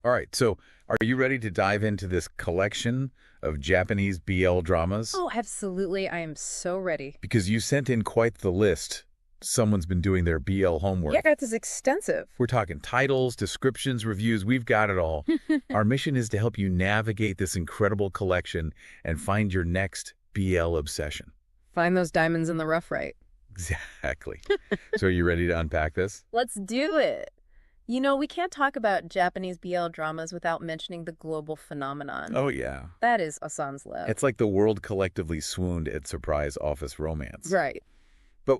All right, so are you ready to dive into this collection of Japanese BL dramas? Oh, absolutely. I am so ready. Because you sent in quite the list. Someone's been doing their BL Yeah, homework. this is extensive. We're talking titles, descriptions, reviews. We've got it all. Our mission is to help you navigate this incredible collection and find your next BL obsession. Find those diamonds in the rough, right? Exactly. So are you ready to unpack this? Let's do it. You know, we can't talk about Japanese BL dramas without mentioning the global phenomenon. Oh, yeah. That is Asan's Love. It's like the world collectively swooned at surprise office romance. Right. But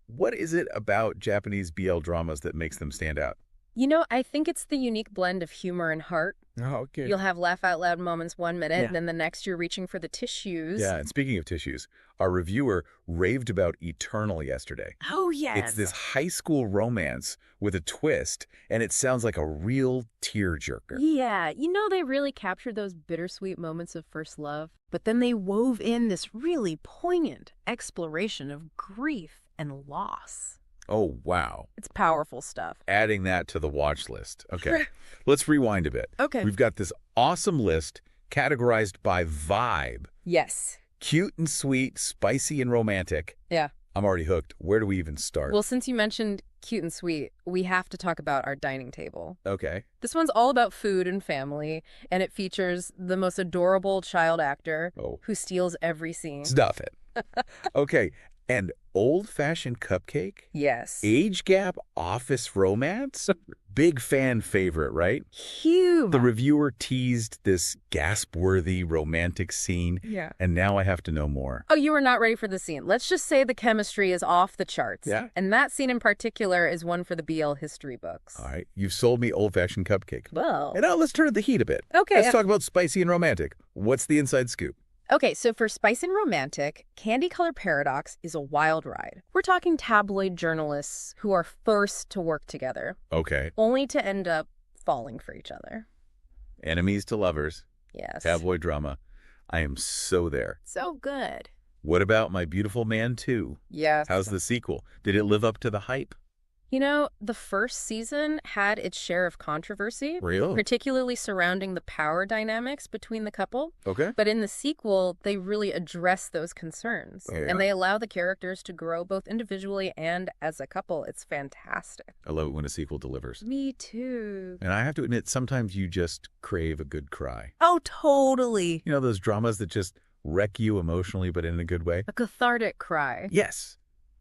what is it about Japanese BL dramas that makes them stand out? You know, I think it's the unique blend of humor and heart. Oh, okay. You'll have laugh-out-loud moments one minute, Yeah. and then the next you're reaching for the tissues. Yeah, and speaking of tissues, our reviewer raved about Eternal yesterday. Oh, yes. It's this high school romance with a twist, and it sounds like a real tearjerker. Yeah, you know, they really captured those bittersweet moments of first love, but then they wove in this really poignant exploration of grief and loss. Oh, wow. It's powerful stuff. Adding that to the watch list. Okay, let's rewind a bit. Okay. We've got this awesome list categorized by vibe. Yes. Cute and sweet, spicy and romantic. Yeah. I'm already hooked. Where do we even start? Well, since you mentioned cute and sweet, we have to talk about our dining table. Okay. This one's all about food and family, and it features the most adorable child actor Oh. who steals every scene. Stuff it. Okay, and old-fashioned cupcake? Yes. Age gap office romance? Big fan favorite, right? Huge. The reviewer teased this gasp-worthy romantic scene, Yeah. and now I have to know more. Oh, you were not ready for the scene. Let's just say the chemistry is off the charts. Yeah? And that scene in particular is one for the BL history books. All right, you've sold me old-fashioned cupcake. Well. And now let's turn the heat a bit. Okay. Let's talk about spicy and romantic. What's the inside scoop? Okay, so for Spice and Romantic, Candy Color Paradox is a wild ride. We're talking tabloid journalists who are forced to work together, Okay, only to end up falling for each other. enemies to lovers, Yes. tabloid drama. I am so there. So good. What about My Beautiful Man 2? Yes. How's the sequel? Did it live up to the hype? You know, the first season had its share of controversy, Real? particularly surrounding the power dynamics between the couple. Okay. But in the sequel, they really address those concerns. Yeah. And they allow the characters to grow both individually and as a couple. It's fantastic. I love it when a sequel delivers. Me too. And I have to admit, sometimes you just crave a good cry. Oh, totally. You know, those dramas that just wreck you emotionally, but in a good way? A cathartic cry. Yes,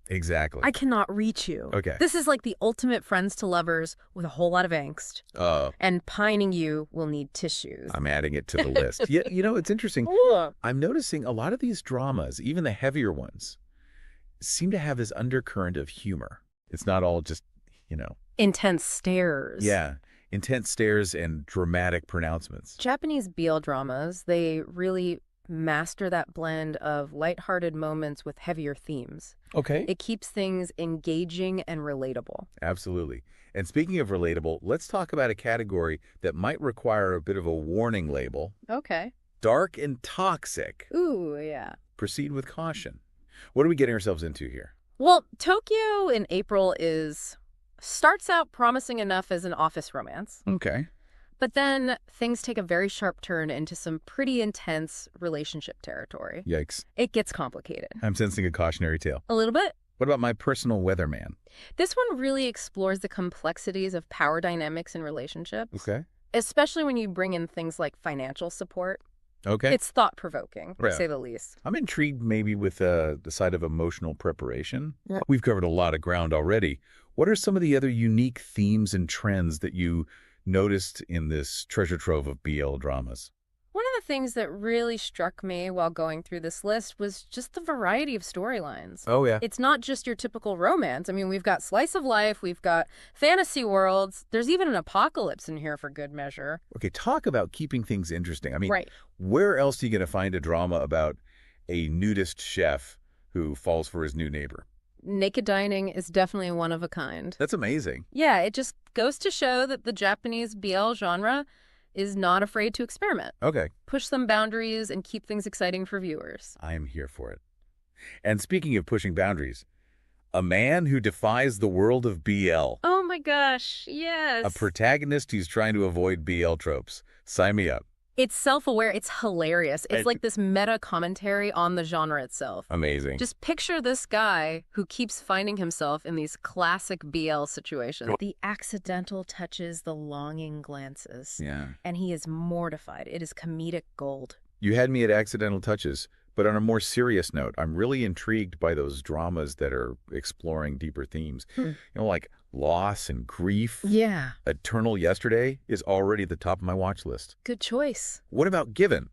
exactly. I cannot reach you. Okay. This is like the ultimate friends to lovers with a whole lot of angst. And pining you will need tissues. I'm adding it to the list. Yeah, you know, it's interesting. Ugh. I'm noticing a lot of these dramas, even the heavier ones, seem to have this undercurrent of humor. It's not all just, you know, Intense stares. yeah, intense stares and dramatic pronouncements. Japanese BL dramas, they really master that blend of lighthearted moments with heavier themes. Okay. It keeps things engaging and relatable. Absolutely. And speaking of relatable, let's talk about a category that might require a bit of a warning label. Okay. Dark and toxic. Ooh, yeah. Proceed with caution. What are we getting ourselves into here? Well, Tokyo in April starts out promising enough as an office romance, Okay. but then things take a very sharp turn into some pretty intense relationship territory. Yikes. It gets complicated. I'm sensing a cautionary tale. A little bit. What about My Personal Weatherman? This one really explores the complexities of power dynamics in relationships, Okay. especially when you bring in things like financial support. Okay. It's thought-provoking, to Right. say the least. I'm intrigued maybe with the side of emotional preparation. We've covered a lot of ground already. What are some of the other unique themes and trends that you noticed in this treasure trove of BL dramas? One of the things that really struck me while going through this list was just the variety of storylines. Oh, yeah. It's not just your typical romance. I mean, we've got slice of life, we've got fantasy worlds. There's even an apocalypse in here for good measure. Okay, talk about keeping things interesting. I mean, Right. where else are you going to find a drama about a nudist chef who falls for his new neighbor? Naked dining is definitely one of a kind. That's amazing. Yeah, it just goes to show that the Japanese BL genre is not afraid to experiment, Okay, push some boundaries, and keep things exciting for viewers. I am here for it. And speaking of pushing boundaries, a man who defies the world of BL. Oh my gosh, A yes. protagonist who's trying to avoid BL tropes. Sign me up. It's self-aware. It's hilarious. It's Right. like this meta commentary on the genre itself. Amazing. Just picture this guy who keeps finding himself in these classic BL situations. The accidental touches, the longing glances. Yeah. And he is mortified. It is comedic gold. You had me at accidental touches, but on a more serious note, I'm really intrigued by those dramas that are exploring deeper themes. Like loss and grief. Yeah. Eternal Yesterday is already at the top of my watch list. Good choice. What about Given?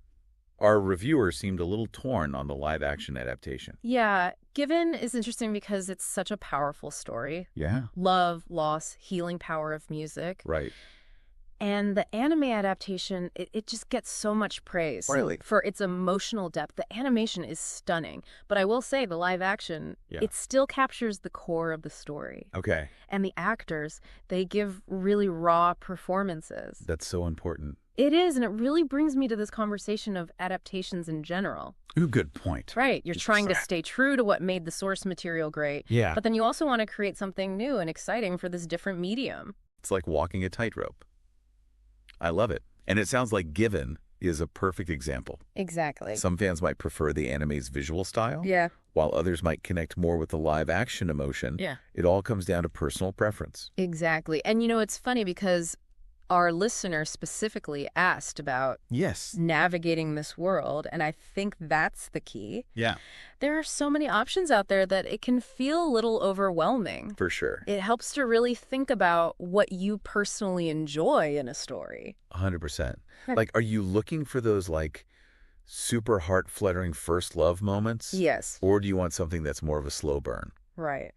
Our reviewer seemed a little torn on the live-action adaptation. Yeah. Given is interesting because it's such a powerful story. Yeah. Love, loss, healing power of music. Right. And the anime adaptation, it just gets so much praise. Really? For its emotional depth. The animation is stunning. But I will say the live action, Yeah. it still captures the core of the story. Okay. And the actors, they give really raw performances. That's so important. It is, and it really brings me to this conversation of adaptations in general. Ooh, good point. Right. You're trying to stay true to what made the source material great. Yeah. But then you also want to create something new and exciting for this different medium. It's like walking a tightrope. I love it. And it sounds like Given is a perfect example. Exactly. Some fans might prefer the anime's visual style, Yeah. while others might connect more with the live-action emotion. Yeah. It all comes down to personal preference. Exactly. And it's funny because our listener specifically asked about Yes. navigating this world, and I think that's the key. Yeah. There are so many options out there that it can feel a little overwhelming. For sure. It helps to really think about what you personally enjoy in a story. 100%. Like, are you looking for those, like, super heart-fluttering first love moments? Yes. Or do you want something that's more of a slow burn? Right.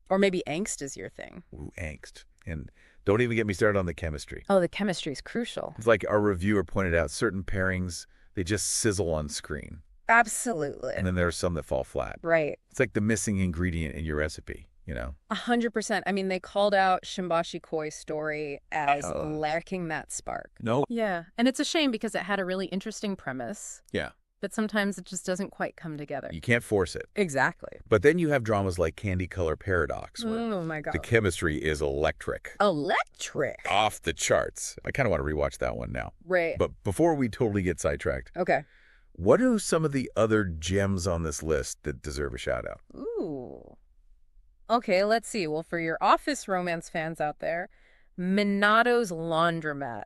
Or maybe angst is your thing. Ooh, angst. And don't even get me started on the chemistry. Oh, the chemistry is crucial. It's like our reviewer pointed out, certain pairings, they just sizzle on screen. Absolutely. And then there are some that fall flat. Right. It's like the missing ingredient in your recipe, you know? 100%. I mean, they called out Shimbashi Koi's story as lacking that spark. No. Yeah. And it's a shame because it had a really interesting premise, Yeah. but sometimes it just doesn't quite come together. You can't force it. Exactly. But then you have dramas like Candy Color Paradox, where Oh, my God. the chemistry is electric. Electric. Off the charts. I kind of want to rewatch that one now. Right. But before we totally get sidetracked, Okay. what are some of the other gems on this list that deserve a shout out? Ooh. Okay, let's see. Well, for your office romance fans out there, Minato's Laundromat.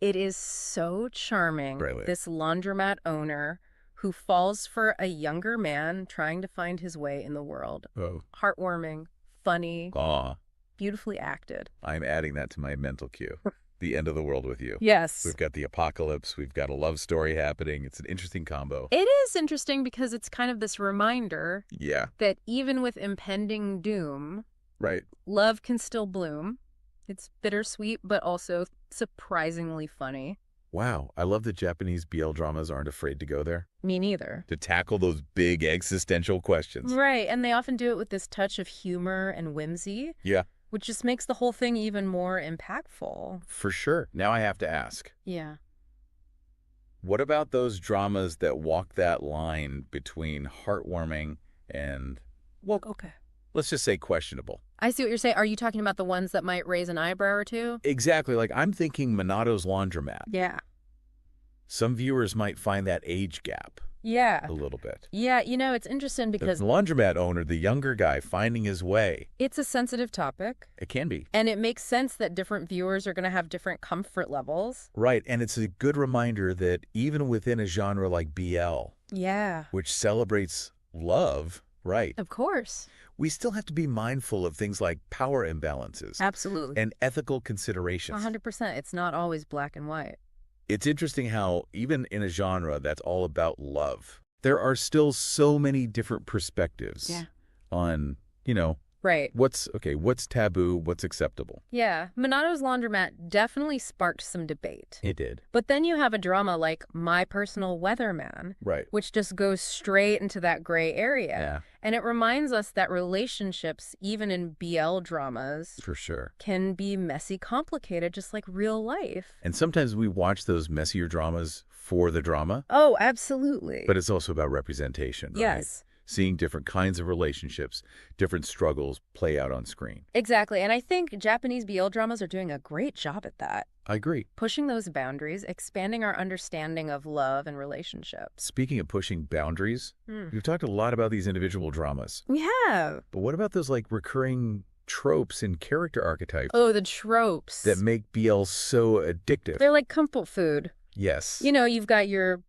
It is so charming. Right. This laundromat owner who falls for a younger man trying to find his way in the world. Oh. Heartwarming, funny, Aw, beautifully acted. I'm adding that to my mental queue. The end of the world with you. Yes. We've got the apocalypse. We've got a love story happening. It's an interesting combo. It is interesting because it's kind of this reminder Yeah. that even with impending doom, Right. love can still bloom. It's bittersweet, but also surprisingly funny. Wow. I love that Japanese BL dramas aren't afraid to go there, Me neither. to tackle those big existential questions. Right, and they often do it with this touch of humor and whimsy, Yeah, which just makes the whole thing even more impactful. for sure. Now I have to ask, Yeah. what about those dramas that walk that line between heartwarming and, well, Okay. let's just say questionable? I see what you're saying. Are you talking about the ones that might raise an eyebrow or two? Exactly. Like, I'm thinking Minato's Laundromat. Yeah. Some viewers might find that age gap Yeah. a little bit. Yeah, it's interesting because The laundromat owner, the younger guy finding his way, it's a sensitive topic, it can be. and it makes sense that different viewers are going to have different comfort levels. Right, and it's a good reminder that even within a genre like BL, Yeah. which celebrates love, right, Of course. we still have to be mindful of things like power imbalances Absolutely. and ethical considerations. 100%. It's not always black and white. It's interesting how even in a genre that's all about love, there are still so many different perspectives on, Right. what's taboo, what's acceptable. Yeah. Minato's Laundromat definitely sparked some debate. It did. But then you have a drama like My Personal Weatherman, Right. which just goes straight into that gray area. Yeah, And it reminds us that relationships, even in BL dramas, for sure. can be messy, complicated, just like real life. And sometimes we watch those messier dramas for the drama, Oh, absolutely. but it's also about representation, right? Yes. seeing different kinds of relationships, different struggles play out on screen. Exactly. And I think Japanese BL dramas are doing a great job at that. I agree. Pushing those boundaries, expanding our understanding of love and relationships. Speaking of pushing boundaries, we've talked a lot about these individual dramas. We have. But what about those like recurring tropes and character archetypes Oh, the tropes. that make BL so addictive? They're like comfort food. Yes. You know, you've got your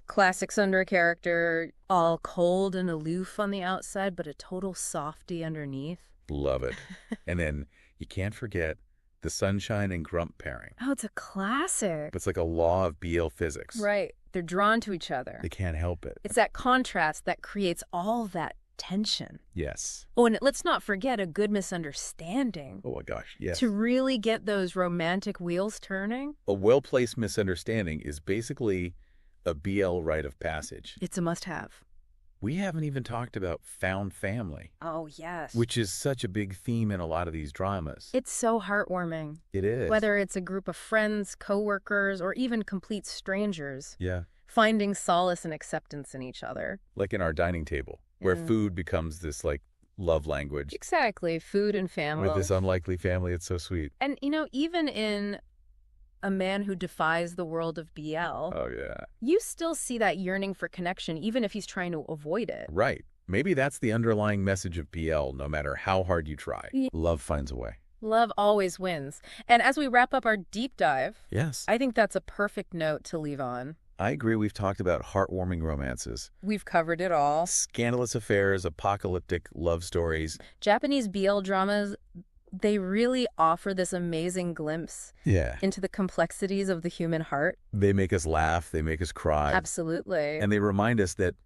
classic tsundere character, all cold and aloof on the outside, but a total softy underneath. Love it. And then you can't forget the sunshine and grump pairing. Oh, it's a classic. It's like a law of BL physics. Right. They're drawn to each other. They can't help it. It's that contrast that creates all that tension. Yes. Oh, and let's not forget a good misunderstanding. Oh my gosh, yes. To really get those romantic wheels turning. A well-placed misunderstanding is basically a BL rite of passage. It's a must-have. We haven't even talked about found family. Oh, yes. Which is such a big theme in a lot of these dramas. It's so heartwarming. It is. Whether it's a group of friends, coworkers, or even complete strangers. Yeah. Finding solace and acceptance in each other. Like in Our Dining Table, where food becomes this, like, love language. Exactly. Food and family. With this unlikely family, it's so sweet. And, you know, even in A Man Who Defies the World of BL, Oh, yeah. you still see that yearning for connection, even if he's trying to avoid it. Right. Maybe that's the underlying message of BL, no matter how hard you try. Yeah. Love finds a way. Love always wins. And as we wrap up our deep dive, Yes. I think that's a perfect note to leave on. I agree. We've talked about heartwarming romances, We've covered it all. scandalous affairs, apocalyptic love stories. Japanese BL dramas, they really offer this amazing glimpse Yeah. into the complexities of the human heart. They make us laugh. They make us cry. Absolutely. And they remind us that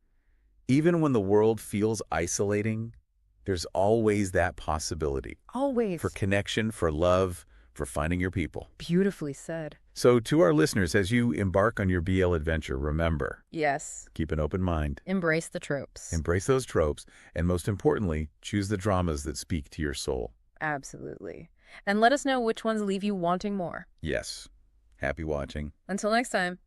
even when the world feels isolating, there's always that possibility Always. for connection, for love, for finding your people. Beautifully said. So to our listeners, as you embark on your BL adventure, remember, Yes. keep an open mind. Embrace the tropes. Embrace those tropes, and most importantly, choose the dramas that speak to your soul. Absolutely. And let us know which ones leave you wanting more. Yes. Happy watching. Until next time.